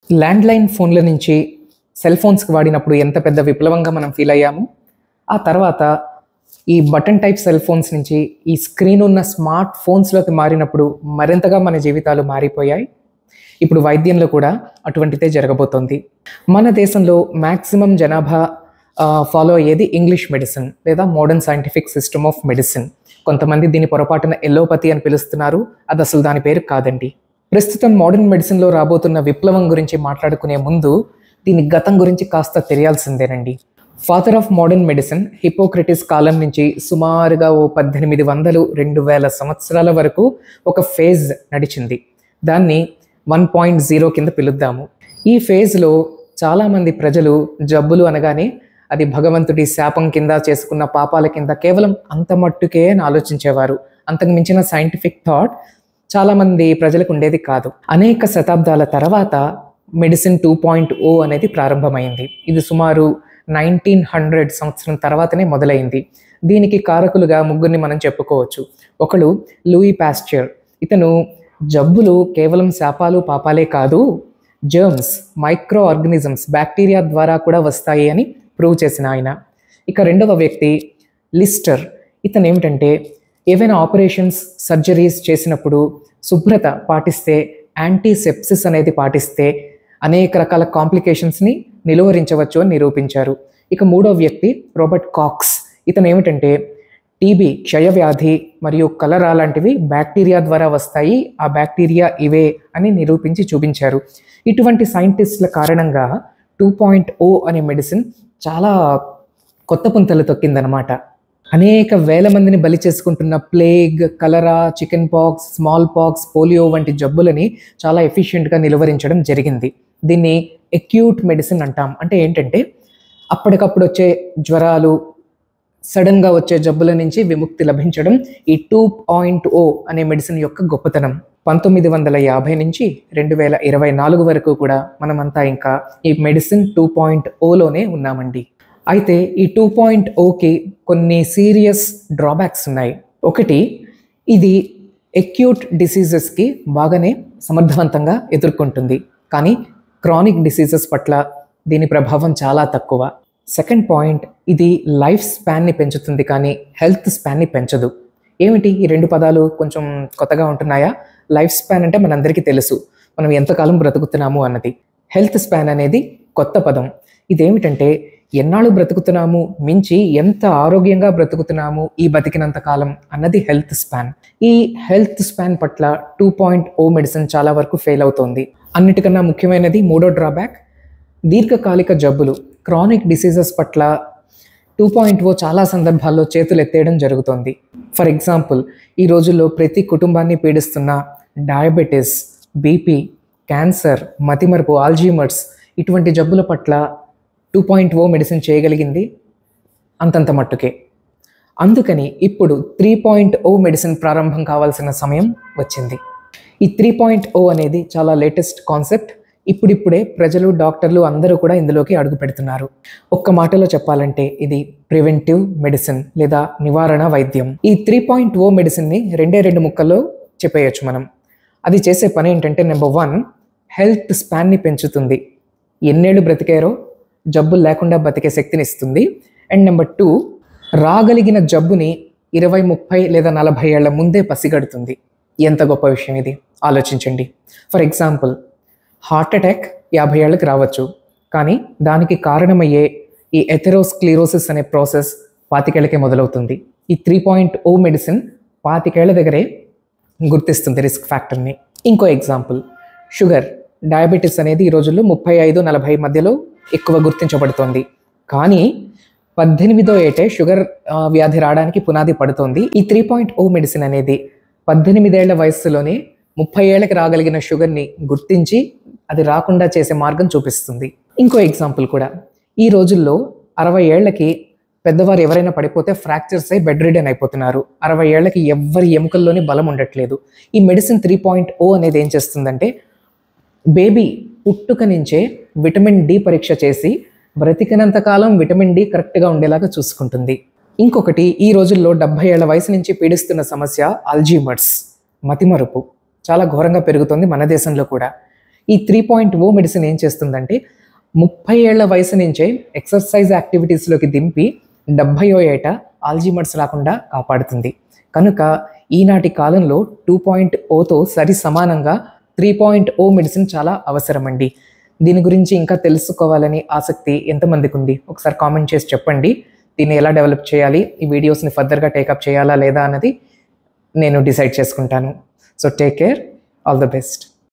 Landline ఫోన్ల నుంచి cell ఫోన్స్కి వాడినప్పుడు ఎంత పెద్ద విప్లవంగా మనం ఫీల్ అయ్యాము. ఆ తర్వాత ఈ బటన్ టైప్ సెల్ ఫోన్స్ నుంచి ఈ స్క్రీన్ ఉన్న స్మార్ట్ ఫోన్స్లోకి మారినప్పుడు మరింతగా మన జీవితాలు మారిపోయాయి. ఇప్పుడు వైద్యంలో కూడా అటువంటిదే జరగబోతోంది. మన దేశంలో మ్యాక్సిమం జనాభా ఫాలో అయ్యేది ఇంగ్లీష్ మెడిసిన్ లేదా modern scientific system of medicine. కొంతమంది దీని పొరపాటున ఎల్లోపతి అని పిలుస్తున్నారు. అది అసలు దాని పేరు కాదండి. ప్రస్తుతం మోడర్న్ మెడిసిన్లో రాబోతున్న విప్లవం గురించి మాట్లాడుకునే ముందు దీని గతం గురించి కాస్త తెలియాల్సిందేనండి. Father of modern medicine Hippocrates కాలం నుంచి సుమారుగా 1800-2000 సంవత్సరాల వరకు ఒక ఫేజ్ నడిచింది. దాన్ని 1.0 కింద పిలుద్దాము. ఈ ఫేజ్లో చాలామంది ప్రజలు జబ్బులు అనగానే అది భగవంతుడి శాపం కింద చేసుకున్న పాపాల కింద కేవలం అంత మట్టుకే అని ఆలోచించేవారు. అంతకు మించిన సైంటిఫిక్ థాట్ చాలామంది ప్రజలకు ఉండేది కాదు. అనేక శతాబ్దాల తర్వాత మెడిసిన్ 2.0 అనేది ప్రారంభమైంది. ఇది సుమారు 1900 సంవత్సరం తర్వాతనే మొదలైంది. దీనికి కారకులుగా ముగ్గురిని మనం చెప్పుకోవచ్చు. ఒకడు లూయి పాస్చర్. ఇతను జబ్బులు కేవలం శాపాలు పాపాలే కాదు, జర్మ్స్, మైక్రో ఆర్గనిజమ్స్, బ్యాక్టీరియా ద్వారా కూడా వస్తాయి అని ప్రూవ్ చేసిన ఆయన. ఇక రెండవ వ్యక్తి లిస్టర్. ఇతను ఏమిటంటే ఏవైనా ఆపరేషన్స్, సర్జరీస్ చేసినప్పుడు శుభ్రత పాటిస్తే, యాంటీసెప్సిస్ అనేది పాటిస్తే అనేక రకాల కాంప్లికేషన్స్ని నిలువరించవచ్చు అని నిరూపించారు. ఇక మూడో వ్యక్తి రాబర్ట్ కాక్స్. ఇతను ఏమిటంటే టీబీ, క్షయవ్యాధి మరియు కలరా లాంటివి బ్యాక్టీరియా ద్వారా వస్తాయి, ఆ బ్యాక్టీరియా ఇవే అని నిరూపించి చూపించారు. ఇటువంటి సైంటిస్టుల కారణంగా 2.0 అనే మెడిసిన్ చాలా కొత్త పుంతలు తొక్కిందనమాట. అనేక వేల మందిని బలి చేసుకుంటున్న plague, cholera, chickenpox, smallpox, polio వంటి జబ్బులని చాలా ఎఫిషియెంట్గా నిలువరించడం జరిగింది. దీన్ని అక్యూట్ మెడిసిన్ అంటాం. అంటే ఏంటంటే అప్పటికప్పుడు వచ్చే జ్వరాలు, సడన్గా వచ్చే జబ్బుల నుంచి విముక్తి లభించడం ఈ 2.0 అనే మెడిసిన్ యొక్క గొప్పతనం. 1950 నుంచి 2024 వరకు కూడా మనమంతా ఇంకా ఈ మెడిసిన్ 2.0లోనే ఉన్నామండి. అయితే ఈ 2.0కి కొన్ని సీరియస్ డ్రాబ్యాక్స్ ఉన్నాయి. ఒకటి, ఇది అక్యూట్ డిసీజెస్కి బాగానే సమర్థవంతంగా ఎదుర్కొంటుంది, కానీ క్రానిక్ డిసీజెస్ పట్ల దీని ప్రభావం చాలా తక్కువ. సెకండ్ పాయింట్, ఇది లైఫ్ స్పాన్ని పెంచుతుంది కానీ హెల్త్ స్పాన్ని పెంచదు. ఏమిటి ఈ రెండు పదాలు కొంచెం కొత్తగా ఉంటున్నాయా? లైఫ్ స్పాన్ అంటే మనందరికీ తెలుసు, మనం ఎంతకాలం బ్రతుకుతున్నాము అన్నది. హెల్త్ స్పాన్ అనేది కొత్త పదం. ఇదేమిటంటే ఎన్నాళ్ళు బ్రతుకుతున్నాము మించి ఎంత ఆరోగ్యంగా బ్రతుకుతున్నాము ఈ బతికినంత కాలం అన్నది హెల్త్ స్పాన్. ఈ హెల్త్ స్పాన్ పట్ల 2.0 మెడిసిన్ చాలా వరకు ఫెయిల్ అవుతోంది. అన్నిటికన్నా ముఖ్యమైనది మూడో డ్రాబ్యాక్, దీర్ఘకాలిక జబ్బులు, క్రానిక్ డిసీజెస్ పట్ల 2.0 చాలా సందర్భాల్లో చేతులు ఎత్తేయడం జరుగుతోంది. ఫర్ ఎగ్జాంపుల్, ఈ రోజుల్లో ప్రతి కుటుంబాన్ని పీడిస్తున్న డయాబెటీస్, బీపీ, క్యాన్సర్, మతిమరుపు, ఆల్జీమర్స్ ఇటువంటి జబ్బుల పట్ల 2.0 మెడిసిన్ చేయగలిగింది అంతంత మట్టుకే. అందుకని ఇప్పుడు 3.0 మెడిసిన్ ప్రారంభం కావాల్సిన సమయం వచ్చింది. ఈ 3.0 అనేది చాలా లేటెస్ట్ కాన్సెప్ట్. ఇప్పుడిప్పుడే ప్రజలు, డాక్టర్లు అందరూ కూడా ఇందులోకి అడుగు పెడుతున్నారు. ఒక్క మాటలో చెప్పాలంటే ఇది ప్రివెంటివ్ మెడిసిన్ లేదా నివారణ వైద్యం. ఈ 3.0 మెడిసిన్ని రెండు ముక్కల్లో చెప్పేయచ్చు మనం. అది చేసే పని ఏంటంటే, నెంబర్ 1, హెల్త్ స్పాన్ని పెంచుతుంది, ఎన్నేళ్ళు బ్రతికారో జబ్బులు లేకుండా బతికే శక్తిని ఇస్తుంది. అండ్ నెంబర్ 2, రాగలిగిన జబ్బుని 20, 30 లేదా 40 ఏళ్ల ముందే పసిగడుతుంది. ఎంత గొప్ప విషయం ఇది, ఆలోచించండి. ఫర్ ఎగ్జాంపుల్, హార్ట్ అటాక్ 50 ఏళ్ళకి రావచ్చు, కానీ దానికి కారణమయ్యే ఈ ఎథెరోస్క్లిరోసిస్ అనే ప్రాసెస్ 25 ఏళ్ళకే మొదలవుతుంది. ఈ 3.0 మెడిసిన్ 25 ఏళ్ల దగ్గరే గుర్తిస్తుంది రిస్క్ ఫ్యాక్టర్ని. ఇంకో ఎగ్జాంపుల్, షుగర్, డయాబెటీస్ అనేది ఈ రోజుల్లో 35-40 మధ్యలో ఎక్కువ గుర్తించబడుతోంది, కానీ 18వ ఏటే షుగర్ వ్యాధి రావడానికి పునాది పడుతోంది. ఈ 3.0 మెడిసిన్ అనేది 18 ఏళ్ల వయస్సులోనే 30 ఏళ్ళకి రాగలిగిన షుగర్ని గుర్తించి అది రాకుండా చేసే మార్గం చూపిస్తుంది. ఇంకో ఎగ్జాంపుల్ కూడా, ఈ రోజుల్లో 60 ఏళ్లకి పెద్దవారు ఎవరైనా పడిపోతే ఫ్రాక్చర్స్ అయి బెడ్ రిడెన్ అయిపోతున్నారు. 60 ఏళ్లకి ఎవ్వరి ఎముకల్లోని బలం ఉండట్లేదు. ఈ మెడిసిన్ 3.0 అనేది ఏం చేస్తుందంటే, బేబీ పుట్టుక నుంచే విటమిన్ డి పరీక్ష చేసి బ్రతికినంత కాలం విటమిన్ డి కరెక్ట్గా ఉండేలాగా చూసుకుంటుంది. ఇంకొకటి, ఈ రోజుల్లో 70 ఏళ్ల వయసు నుంచి పీడిస్తున్న సమస్య అల్జీమర్స్, మతిమరుపు చాలా ఘోరంగా పెరుగుతుంది మన దేశంలో కూడా. ఈ 3.0 మెడిసిన్ ఏం చేస్తుందంటే 30 ఏళ్ల వయసు నుంచే ఎక్సర్సైజ్ యాక్టివిటీస్లోకి దింపి 70వ ఏట ఆల్జీమర్స్ రాకుండా కాపాడుతుంది. కనుక ఈనాటి కాలంలో 2.0తో సరి సమానంగా 3.0 మెడిసిన్ చాలా అవసరమండి. దీని గురించి ఇంకా తెలుసుకోవాలని ఆసక్తి ఎంతమందికి ఉంది? ఒకసారి కామెంట్ చేసి చెప్పండి. దీన్ని ఎలా డెవలప్ చేయాలి, ఈ వీడియోస్ని ఫర్దర్గా టేకప్ చేయాలా లేదా అన్నది నేను డిసైడ్ చేసుకుంటాను. So take care, all the best.